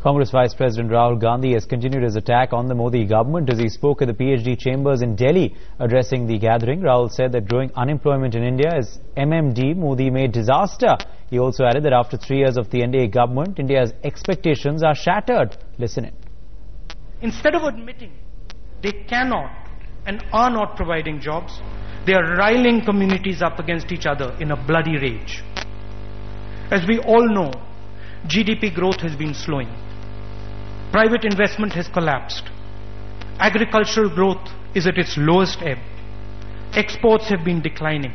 Congress Vice President Rahul Gandhi has continued his attack on the Modi government as he spoke at the PhD chambers in Delhi. Addressing the gathering, Rahul said that growing unemployment in India is MMD, Modi-made disaster. He also added that after 3 years of the NDA government, India's expectations are shattered. Listen in. Instead of admitting they cannot and are not providing jobs, they are riling communities up against each other in a bloody rage. As we all know, GDP growth has been slowing. Private investment has collapsed. Agricultural growth is at its lowest ebb. Exports have been declining.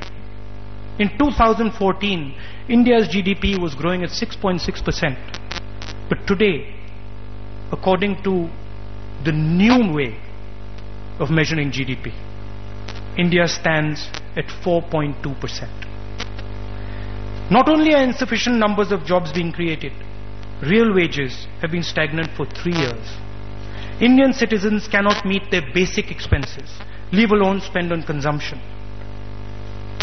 In 2014, India's GDP was growing at 6.6%. But today, according to the new way of measuring GDP, India stands at 4.2%. Not only are insufficient numbers of jobs being created, real wages have been stagnant for 3 years. Indian citizens cannot meet their basic expenses, leave alone spend on consumption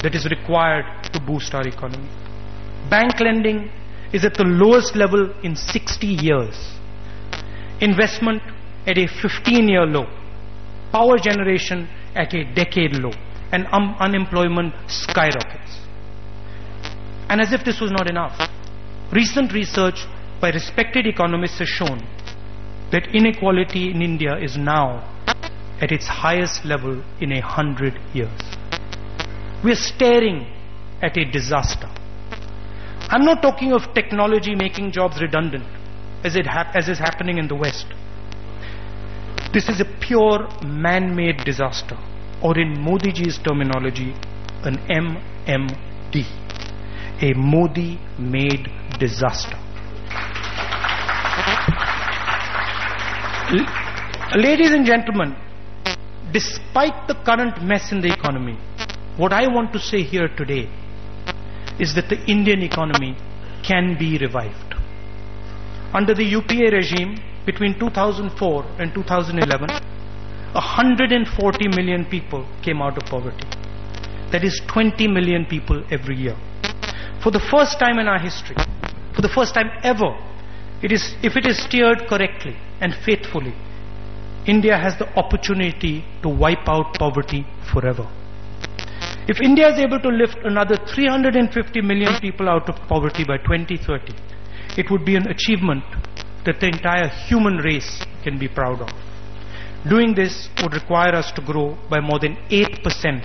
that is required to boost our economy. Bank lending is at the lowest level in 60 years. Investment at a 15-year low. Power generation at a decade low. And unemployment skyrockets. And as if this was not enough, recent research by respected economists has shown that inequality in India is now at its highest level in 100 years. We are staring at a disaster. I'm not talking of technology making jobs redundant, as is happening in the West. This is a pure man-made disaster, or in Modi ji's terminology, an MMD, a Modi-made disaster. Ladies and gentlemen, despite the current mess in the economy, what I want to say here today is that the Indian economy can be revived. Under the UPA regime, between 2004 and 2011, 140 million people came out of poverty. That is 20 million people every year. For the first time in our history, for the first time ever, if it is steered correctly and faithfully, India has the opportunity to wipe out poverty forever. If India is able to lift another 350 million people out of poverty by 2030, it would be an achievement that the entire human race can be proud of. Doing this would require us to grow by more than 8%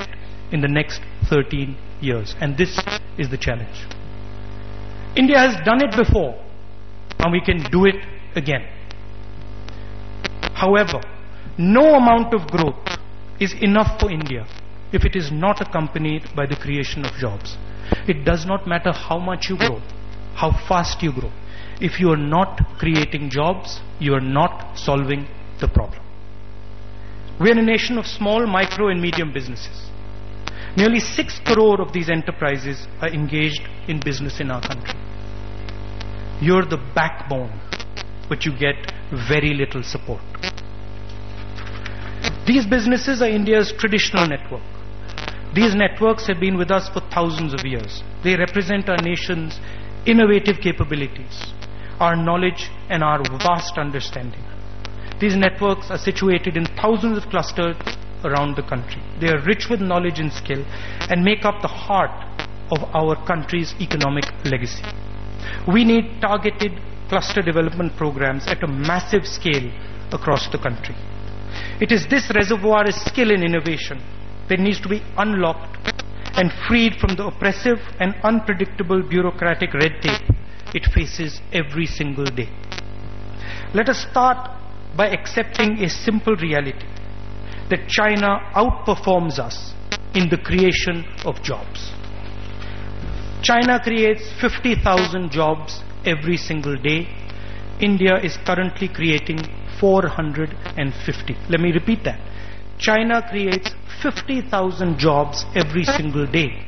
in the next 13 years. And this is the challenge. India has done it before, and we can do it again. However, no amount of growth is enough for India if it is not accompanied by the creation of jobs. It does not matter how much you grow, how fast you grow. If you are not creating jobs, you are not solving the problem. We are a nation of small, micro and medium businesses. Nearly 6 crore of these enterprises are engaged in business in our country. You're the backbone, but you get very little support. These businesses are India's traditional network. These networks have been with us for thousands of years. They represent our nation's innovative capabilities, our knowledge and our vast understanding. These networks are situated in thousands of clusters around the country. They are rich with knowledge and skill and make up the heart of our country's economic legacy. We need targeted cluster development programs at a massive scale across the country. It is this reservoir of skill and innovation that needs to be unlocked and freed from the oppressive and unpredictable bureaucratic red tape it faces every single day. Let us start by accepting a simple reality that China outperforms us in the creation of jobs. China creates 50,000 jobs every single day. India is currently creating 450. Let me repeat that. China creates 50,000 jobs every single day.